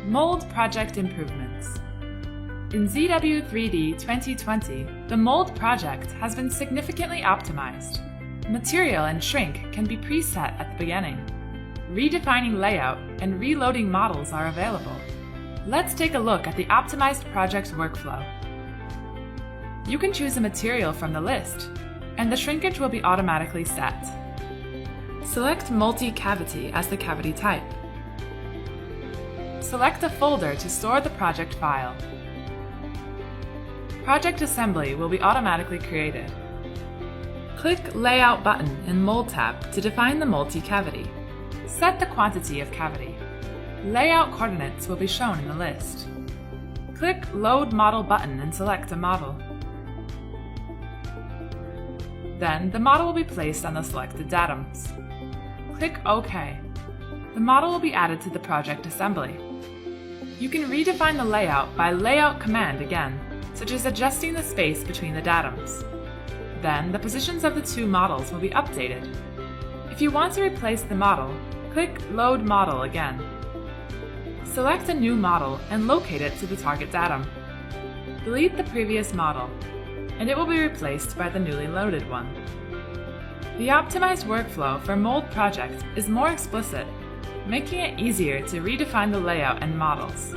Mold Project Improvements. In ZW3D 2020, the mold project has been significantly optimized. Material and shrink can be preset at the beginning. Redefining layout and reloading models are available. Let's take a look at the optimized project workflow. You can choose a material from the list, and the shrinkage will be automatically set. Select multi-cavity as the cavity type. Select a folder to store the project file. Project assembly will be automatically created. Click Layout button in Mold tab to define the multi-cavity. Set the quantity of cavity. Layout coordinates will be shown in the list. Click Load Model button and select a model. Then the model will be placed on the selected datums. Click OK. The model will be added to the project assembly. You can redefine the layout by Layout command again, such as adjusting the space between the datums. Then the positions of the two models will be updated. If you want to replace the model, click Load Model again. Select a new model and locate it to the target datum. Delete the previous model, and it will be replaced by the newly loaded one. The optimized workflow for Mold Project is more explicit, making it easier to redefine the layout and models.